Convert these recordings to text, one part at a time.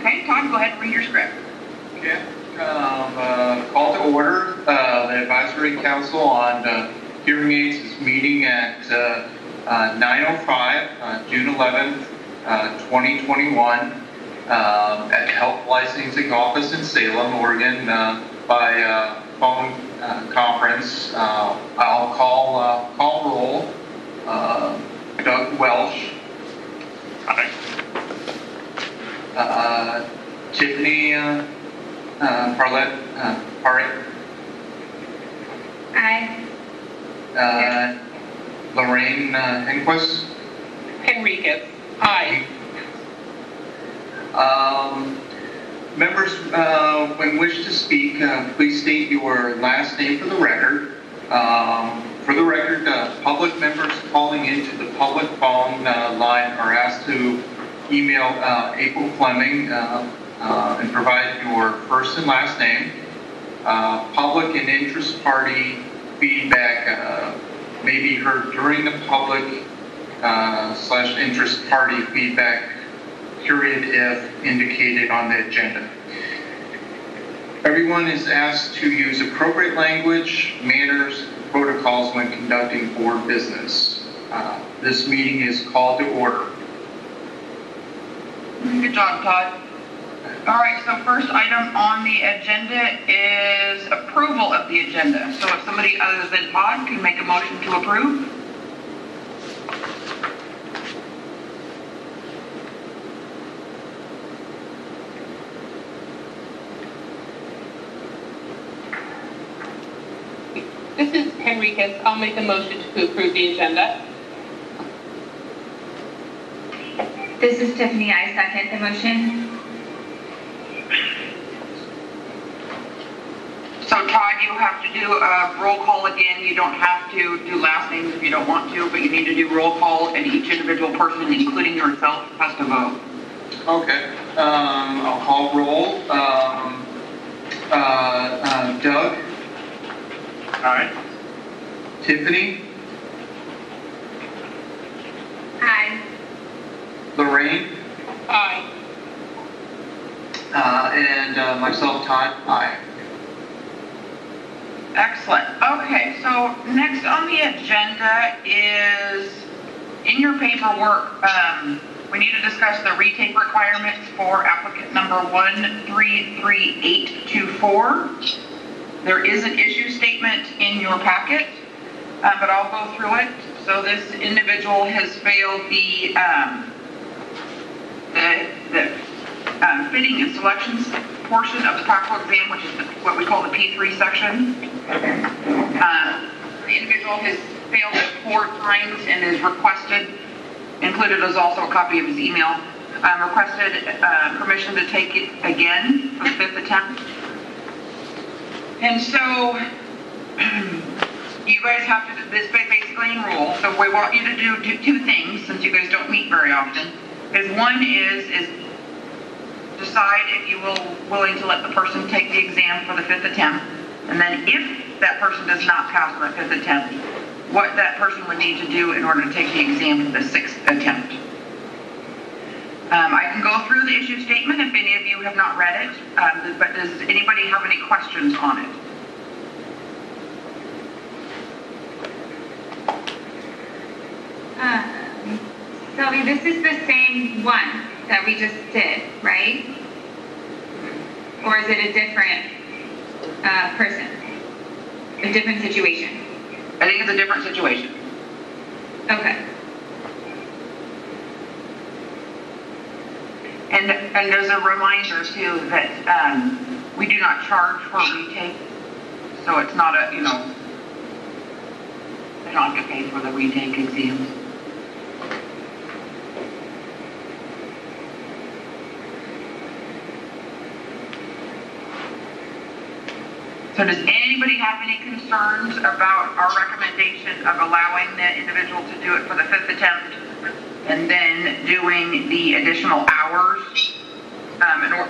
Okay, Todd, go ahead and read your script. Okay. Call to order the Advisory Council on Hearing Aids is meeting at 9:05, June 11th, 2021, at the Health Licensing Office in Salem, Oregon, by phone conference. I'll call roll. Doug Welsh. Aye. Tiffany Parlett. Aye. Lorraine Henquist. Henriquez. Aye. Members, when wish to speak, please state your last name for the record. For the record, public members calling into the public phone line are asked to email April Fleming and provide your first and last name. Public and interest party feedback may be heard during the public / interest party feedback period if indicated on the agenda. Everyone is asked to use appropriate language, manners, protocols when conducting board business. This meeting is called to order. Good job, Todd. All right, so first item on the agenda is approval of the agenda. So if somebody other than Todd can make a motion to approve. This is Henriquez. I'll make a motion to approve the agenda. This is Tiffany. I second the motion. So Todd, you have to do a roll call again. You don't have to do last names if you don't want to, but you need to do roll call, and each individual person, including yourself, has to vote. Okay, I'll call roll. Doug. Aye. Tiffany. Aye. Lorraine. Aye. And myself, Todd. Aye. Excellent. Okay, so next on the agenda is, in your paperwork, we need to discuss the retake requirements for applicant number 133824. There is an issue statement in your packet, but I'll go through it. So this individual has failed the fitting and selections portion of the practical exam, which is what we call the P3 section. The individual has failed it 4 times and is requested, included is also a copy of his email, requested permission to take it again for the 5th attempt. And so you guys have to, this basically in rule, so we want you to do 2 things, since you guys don't meet very often, is one is decide if you will willing to let the person take the exam for the 5th attempt, and then if that person does not pass on the 5th attempt, what that person would need to do in order to take the exam for the 6th attempt. I can go through the issue statement if any of you have not read it, but does anybody have any questions on it? Sylvie, this is the same one that we just did, right? Or is it a different person? A different situation? I think it's a different situation. Okay. And there's a reminder too that we do not charge for retake, so it's not a, they don't have to pay for the retake exams. So does anybody have any concerns about our recommendation of allowing the individual to do it for the 5th attempt and then doing the additional hours?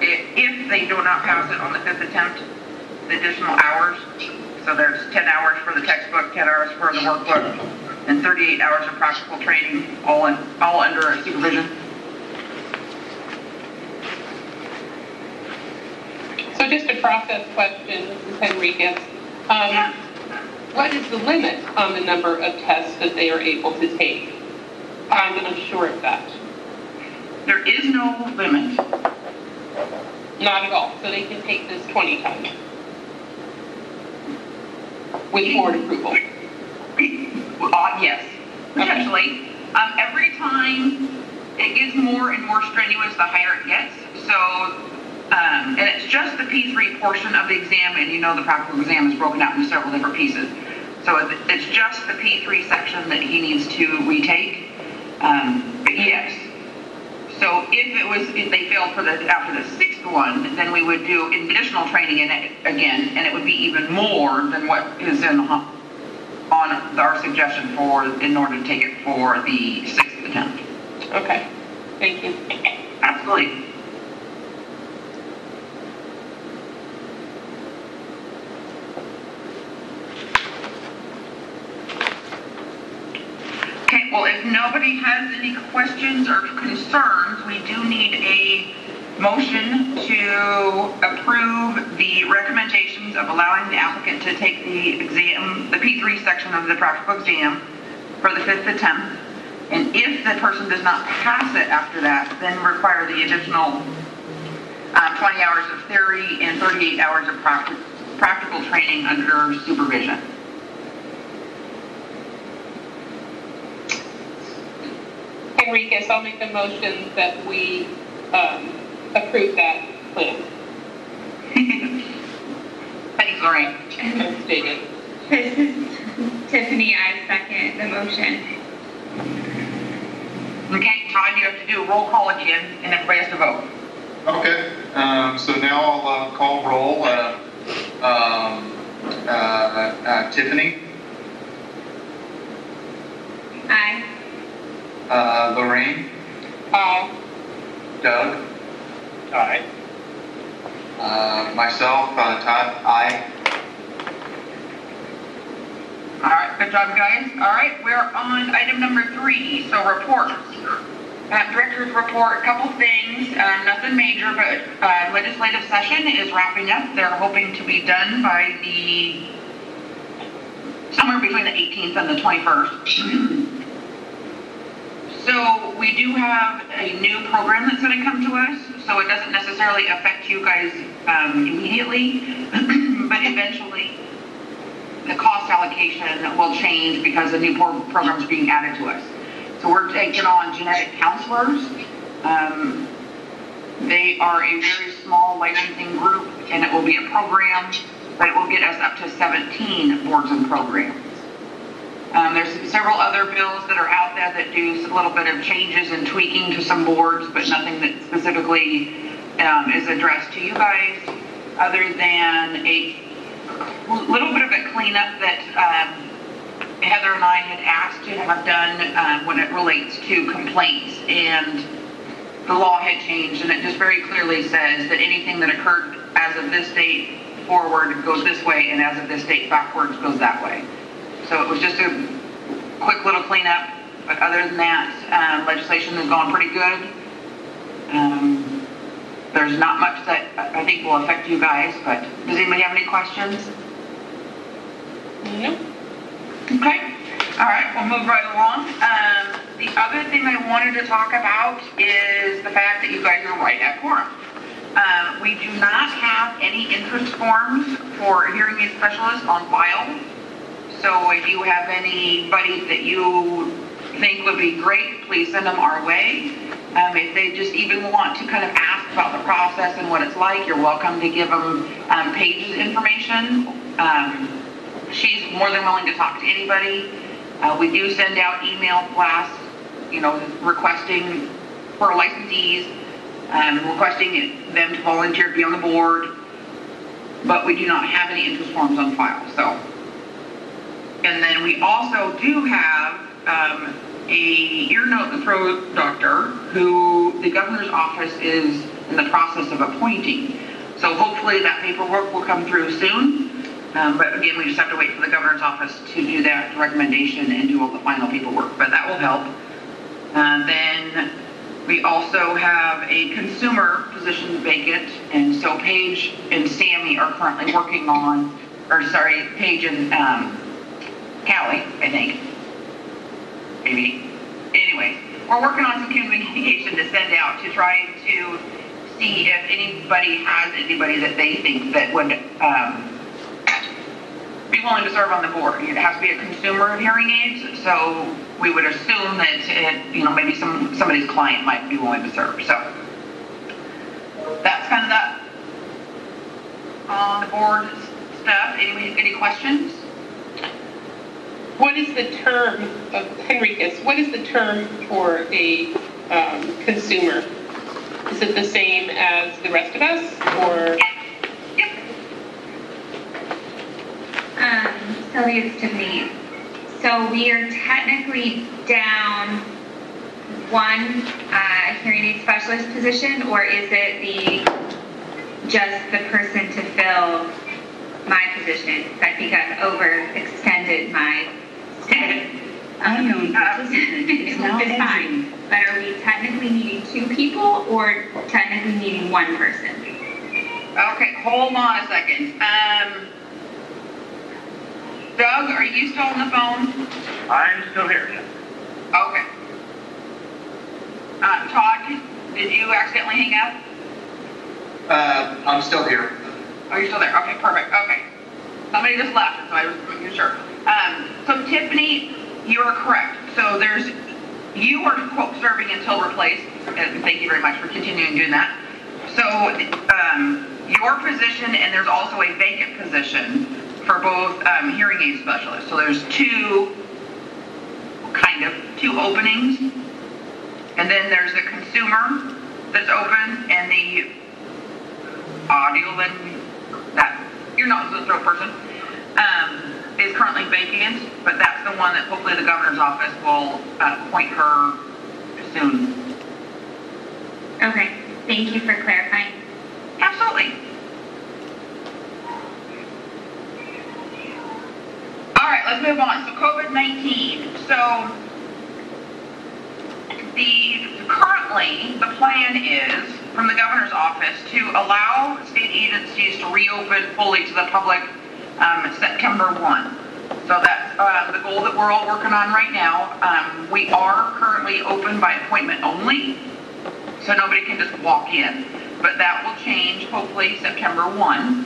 If they do not pass it on the 5th attempt, the additional hours. So there's 10 hours for the textbook, 10 hours for the workbook, and 38 hours of practical training, all under supervision. just a process question, Mrs. Henriquez. What is the limit on the number of tests that they are able to take? I'm unsure of that. There is no limit. Not at all. So they can take this 20 times with board approval. Yes, potentially. Every time it gets more and more strenuous, the higher it gets. So, and it's just the P3 portion of the exam, and you know the practical exam is broken out into several different pieces. So it's just the P3 section that he needs to retake. But yes. So if they failed after the sixth one, then we would do additional training in it again, and it would be even more than what is on our suggestion in order to take it for the sixth attempt. Okay. Thank you. Absolutely. Okay, well, if nobody has any questions or concerns, we do need a motion to approve the recommendations of allowing the applicant to take the exam, the P3 section of the practical exam for the fifth attempt. And if the person does not pass it after that, then require the additional 20 hours of theory and 38 hours of practical training under supervision. Enriquez, I'll make a motion that we approve that plan. Thanks, Lorraine. As stated. This is Tiffany. I second the motion. Okay, Todd, you have to do a roll call again, and everybody has to vote. Okay, so now I'll call roll. Tiffany? Aye. Lorraine? Aye. Doug? Aye. Myself, Todd, aye. All right, good job, guys. All right, we're on item number 3, so reports. Director's report, a couple things, nothing major, but legislative session is wrapping up. They're hoping to be done by somewhere between the 18th and the 21st. So we do have a new program that's going to come to us, so it doesn't necessarily affect you guys immediately, but eventually the cost allocation will change because a new program is being added to us. So we're taking on genetic counselors. They are a very small licensing group, and it will be a program, but it will get us up to 17 boards and programs. There's several other bills that are out there that do a little bit of changes and tweaking to some boards, but nothing that specifically is addressed to you guys, other than a little bit of a cleanup that Heather and I had asked to have done when it relates to complaints, and the law had changed, and it just very clearly says that anything that occurred as of this date forward goes this way, and as of this date backwards goes that way. So it was just a quick little cleanup, but other than that, legislation has gone pretty good. There's not much that I think will affect you guys, but does anybody have any questions? No. Okay. All right, we'll move right along. The other thing I wanted to talk about is the fact that you guys are right at quorum. We do not have any interest forms for hearing aid specialists on file. So if you have anybody that you think would be great, please send them our way. If they just even want to kind of ask about the process and what it's like, you're welcome to give them Paige's information. She's more than willing to talk to anybody. We do send out email blasts, requesting for licensees, requesting them to volunteer to be on the board, but we do not have any interest forms on file. So, and then we also do have a ear, nose, and throat doctor who the governor's office is in the process of appointing. So hopefully that paperwork will come through soon. But again, we just have to wait for the governor's office to do that recommendation and do all the final paperwork, but that will help. Then We also have a consumer position vacant, and so Paige and Sammy are currently working on, Paige and Callie, I think. Maybe. Anyway, we're working on some communication to send out to try to see if anybody has anybody that they think that would be willing to serve on the board. It has to be a consumer of hearing aids, so we would assume that maybe somebody's client might be willing to serve. So that's kind of that on the board stuff. Any questions? What is the term of Henricus? What is the term for a consumer? Is it the same as the rest of us, or? Yep. Sylvia, it's Tiffany. So we are technically down one hearing aid specialist position, or is it just the person to fill my position? I think I've overextended my stay. Unknown participant is now It's fine. But are we technically needing 2 people or technically needing 1 person? Okay, hold on a second. Doug, are you still on the phone? I'm still here. Okay. Todd, did you accidentally hang up? I'm still here. Oh, you're still there. Okay, perfect. Okay. Somebody just left, so I was making sure. So Tiffany, you are correct. So you are quote serving until replaced, and thank you very much for continuing doing that. So your position, and there's also a vacant position for both hearing aid specialists. So there's two openings, and then there's the consumer that's open, and the audio that you're not the throat person is currently vacant, but that's the one that hopefully the governor's office will appoint her soon. Okay, thank you for clarifying. Absolutely. All right, let's move on. So COVID-19. So currently the plan is from the governor's office to allow state agencies to reopen fully to the public September 1. So that's the goal that we're all working on right now. We are currently open by appointment only, so nobody can just walk in. But that will change hopefully September 1.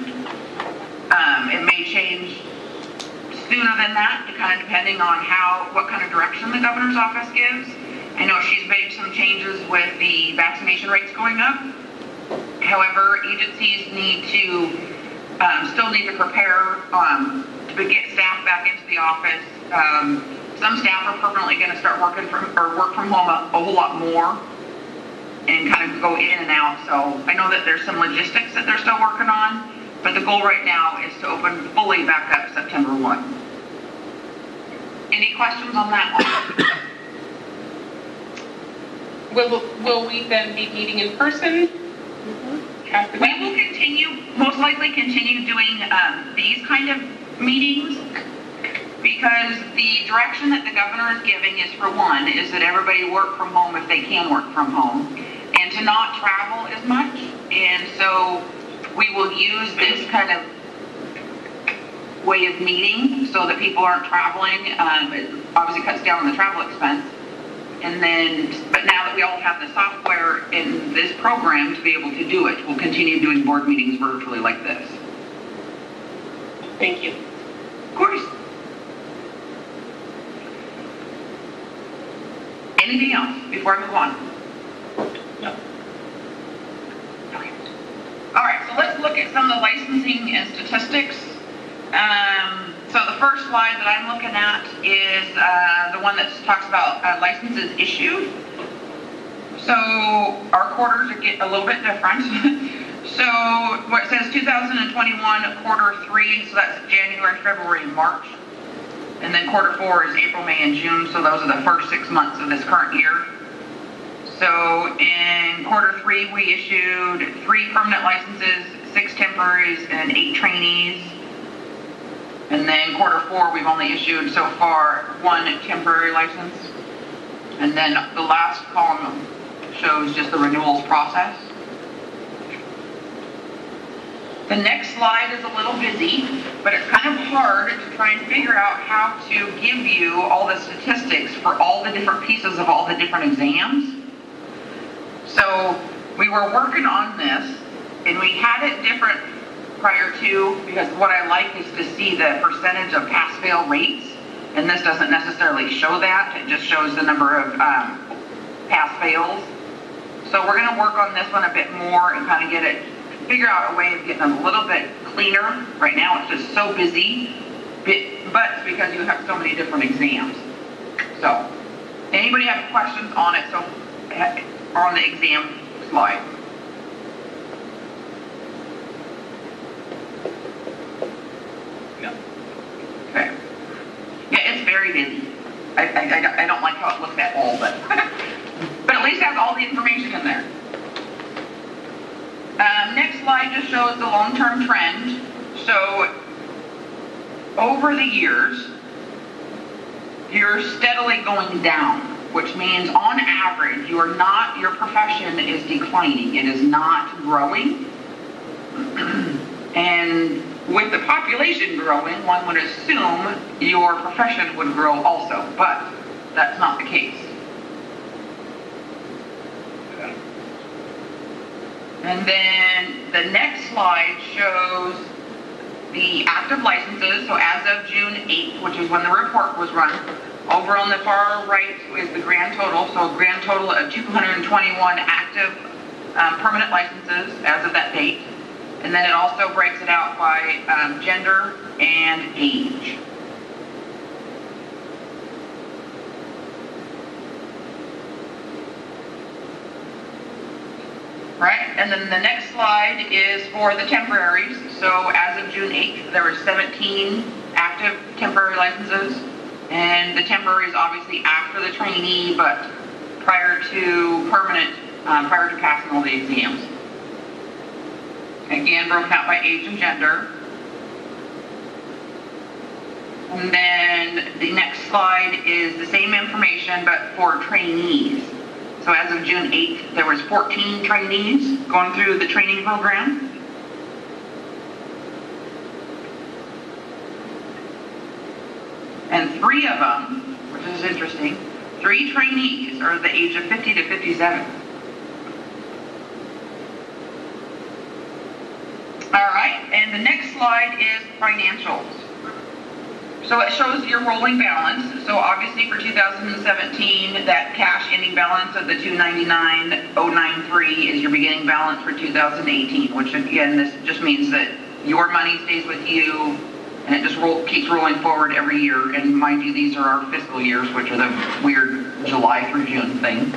It may change sooner than that, kind of depending on what kind of direction the governor's office gives. I know she's made some changes with the vaccination rates going up. However, agencies still need to prepare to get staff back into the office. Some staff are permanently going to start work from home a whole lot more and kind of go in and out. So I know that there's some logistics that they're still working on, but the goal right now is to open fully back up September 1. Any questions on that one? Will we then be meeting in person? After We that? will most likely continue doing these kind of meetings, because the direction that the governor is giving is, for one, is that everybody work from home if they can work from home, and to not travel as much. And so we will use this kind of way of meeting so that people aren't traveling. It obviously cuts down on the travel expense. But now that we all have the software in this program to be able to do it, we'll continue doing board meetings virtually like this. Thank you. Of course. Anything else before I move on? No. Okay. All right, so let's look at some of the licensing and statistics. So the first slide that I'm looking at is the one that talks about licenses issued. So our quarters are a little bit different. So what it says 2021 quarter 3, so that's January, February, and March. And then quarter 4 is April, May, and June, so those are the first 6 months of this current year. So in quarter 3, we issued 3 permanent licenses, 6 temporaries, and 8 trainees. And then quarter 4, we've only issued so far 1 temporary license. And then the last column shows just the renewals process. The next slide is a little busy, but it's kind of hard to try and figure out how to give you all the statistics for all the different pieces of all the different exams. So we were working on this, and we had it different prior to, because what I like is to see the percentage of pass-fail rates, and this doesn't necessarily show that, it just shows the number of pass-fails. So we're going to work on this one a bit more and kind of figure out a way of getting it a little bit cleaner. Right now it's just so busy, but it's because you have so many different exams. So, anybody have questions on it? So, on the exam slide. Yeah. Okay. Yeah, it's very busy. I don't like how it looks at all, but but at least has all the information in there. Next slide just shows the long-term trend. So, over the years, you're steadily going down, which means on average, your profession is declining. It is not growing. And with the population growing, one would assume your profession would grow also, but that's not the case. And then the next slide shows the active licenses. So as of June 8th, which is when the report was run, over on the far right is the grand total. So a grand total of 221 active permanent licenses as of that date. And then it also breaks it out by gender and age. Right, and then the next slide is for the temporaries. So as of June 8th, there were 17 active temporary licenses. And the temporary is obviously after the trainee, but prior to permanent, prior to passing all the exams. Again, broken out by age and gender. And then the next slide is the same information, but for trainees. So as of June 8th, there was 14 trainees going through the training program. And 3 of them, which is interesting, 3 trainees are the age of 50 to 57. All right, and the next slide is financials. So it shows your rolling balance. So obviously for 2017, that cash ending balance of the $299,093 is your beginning balance for 2018, which again, this just means that your money stays with you and it just keeps rolling forward every year. And mind you, these are our fiscal years, which are the weird July through June thing.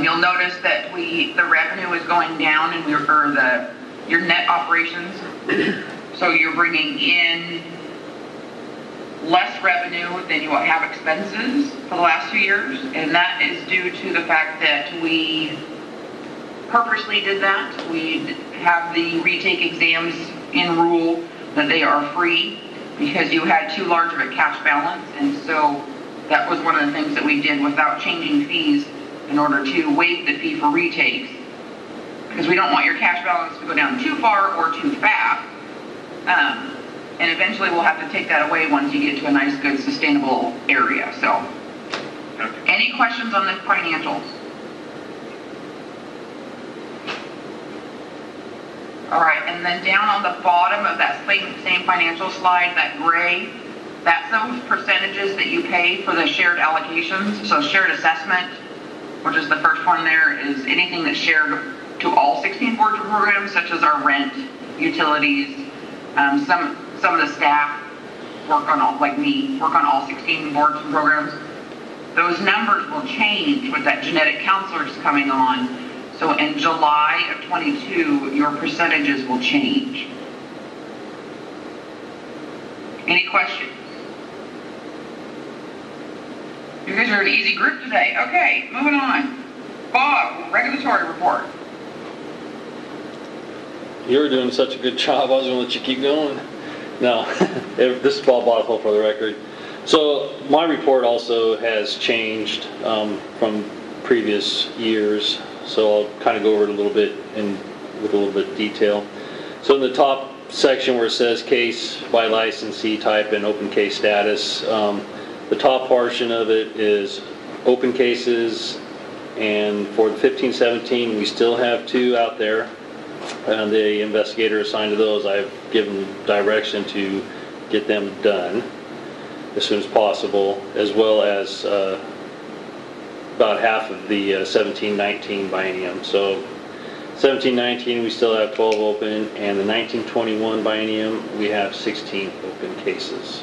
You'll notice that the revenue is going down and your net operations. So you're bringing in less revenue than you have expenses for the last 2 years, and that is due to the fact that we purposely did that. We have the retake exams in rule that they are free because you had too large of a cash balance, and so that was one of the things that we did without changing fees in order to waive the fee for retakes, because we don't want your cash balance to go down too far or too fast. And eventually we'll have to take that away once you get to a nice, good, sustainable area. So, any questions on the financials? All right, and then down on the bottom of that same financial slide, that gray, that's those percentages that you pay for the shared allocations. So shared assessment, which is the first one there, is anything that's shared to all 16 boards and programs, such as our rent, utilities, some of the staff work on all 16 boards and programs. Those numbers will change with that genetic counselors coming on. So in July of 22, your percentages will change. Any questions? You guys are an easy group today. Okay, moving on. Bob, regulatory report. You were doing such a good job, I was going to let you keep going. No, this is Bob Bothwell for the record. So my report also has changed from previous years, so I'll kind of go over it a little bit with a little bit of detail. So in the top section where it says case by licensee type and open case status, the top portion of it is open cases, and for the 15-17 we still have 2 out there, and the investigator assigned to those, I've given direction to get them done as soon as possible, as well as about half of the 17-19 biennium. So 17-19 we still have 12 open, and the 19-21 biennium we have 16 open cases.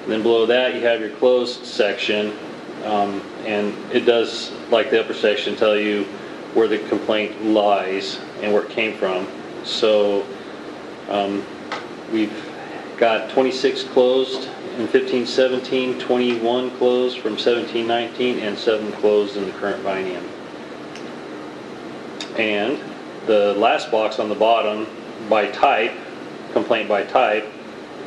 And then below that you have your closed section, and it does, like the upper section, tell you where the complaint lies and where it came from. So we've got 26 closed in 15-17, 21 closed from 17-19, and 7 closed in the current biennium. And the last box on the bottom, by type, complaint by type,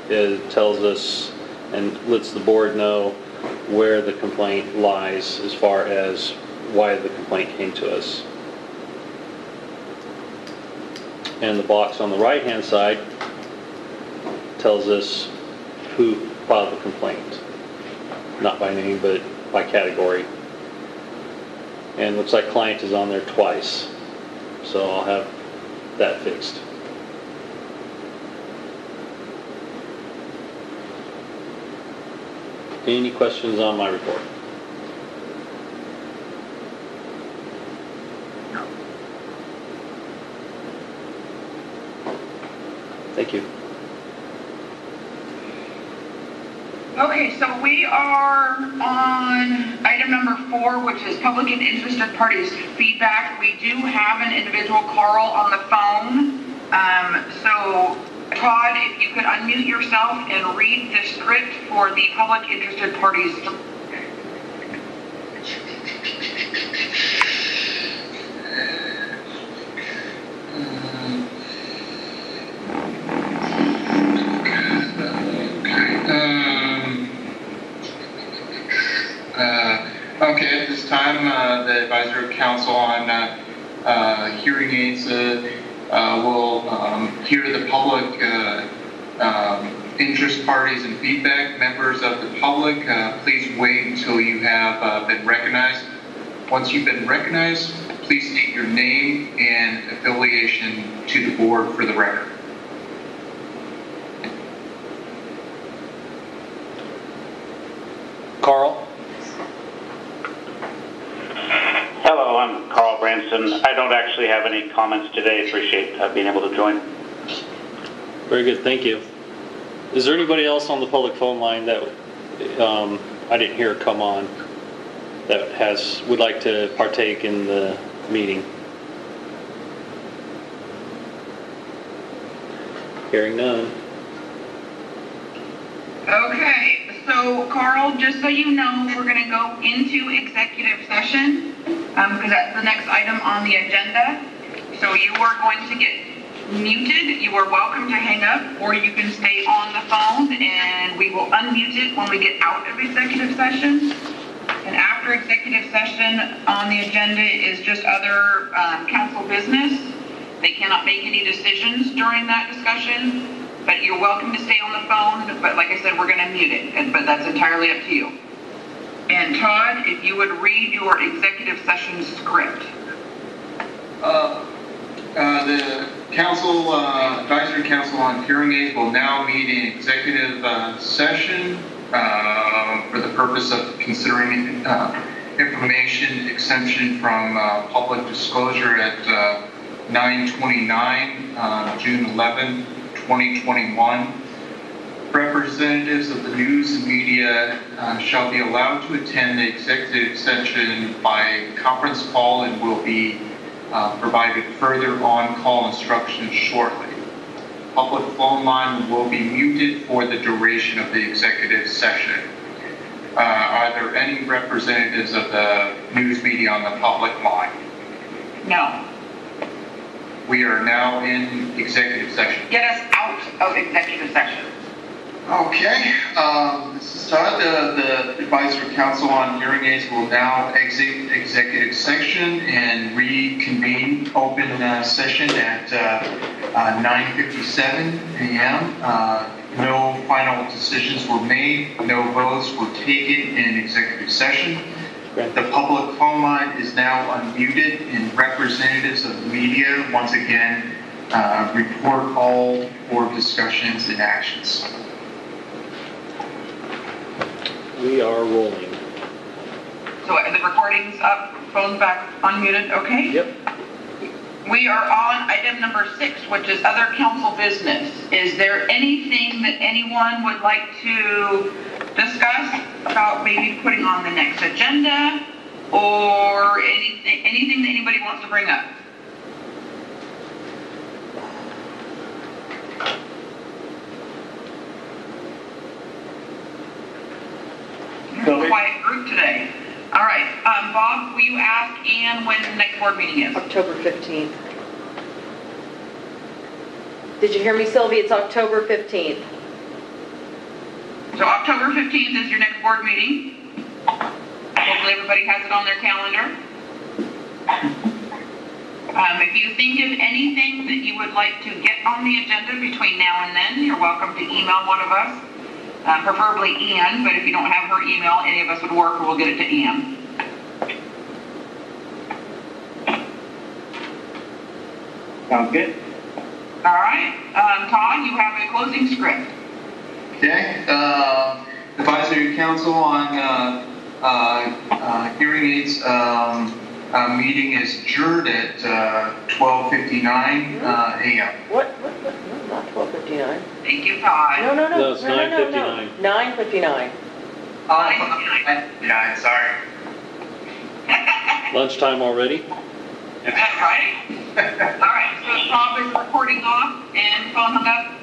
it tells us and lets the board know where the complaint lies as far as why the complaint came to us. And the box on the right hand side tells us who filed the complaint, not by name but by category. And looks like client is on there twice, so I'll have that fixed. Any questions on my report? Thank you. Okay, so we are on item number 4, which is public and interested parties feedback. We do have an individual, Carl, on the phone. So Todd, if you could unmute yourself and read the script for the public interested parties. Okay, at this time, the Advisory Council on Hearing Aids will hear the public interest parties and feedback. Members of the public, please wait until you have been recognized. Once you've been recognized, please state your name and affiliation to the board for the record. Carl? Hello, I'm Carl Branson. I don't actually have any comments today. Appreciate being able to join. Very good, thank you. Is there anybody else on the public phone line that I didn't hear come on that would like to partake in the meeting? Hearing none. Okay, so Carl, just so you know, we're going to go into executive session because that's the next item on the agenda. So you are going to get muted. You are welcome to hang up, or you can stay on the phone and we will unmute it when we get out of executive session. And after executive session on the agenda is just other council business. They cannot make any decisions during that discussion, but you're welcome to stay on the phone. But like I said, we're going to mute it, but that's entirely up to you. And Todd, if you would read your executive session script. The council, Advisory Council on Hearing Aids will now meet in executive session for the purpose of considering information exemption from public disclosure at 9/29, June 11, 2021. Representatives of the news and media shall be allowed to attend the executive session by conference call and will be provided further on-call instructions shortly. Public phone line will be muted for the duration of the executive session. Are there any representatives of the news media on the public line? No. We are now in executive session. Get us out of executive session. Okay, this is Todd. The Advisory Council on Hearing Aids will now exit executive session and reconvene open session at 9:57 a.m. No final decisions were made, no votes were taken in executive session. The public phone line is now unmuted, and representatives of the media once again report all board discussions and actions. We are rolling. So the recording's up, phone's back unmuted, okay? Yep. We are on item number 6, which is other council business. Is there anything that anyone would like to discuss about maybe putting on the next agenda, or anything that anybody wants to bring up? Quiet group today. All right, Bob, will you ask Ann when the next board meeting is? October 15th. Did you hear me, Sylvie? It's October 15th. So October 15th is your next board meeting. Hopefully everybody has it on their calendar. If you think of anything that you would like to get on the agenda between now and then, you're welcome to email one of us. Preferably Ann, but if you don't have her email, any of us would work, or we'll get it to Ann. Sounds good. All right, Todd, you have a closing script. Okay, Advisory Council on Hearing Aids meeting is adjourned at 12:59 a.m. What? No, not 12:59. Thank you, Todd. No. No, it's 9:59. 9:59. Yeah, sorry. Lunchtime already? Is that right? All right, so Bob is recording off and phone hung up.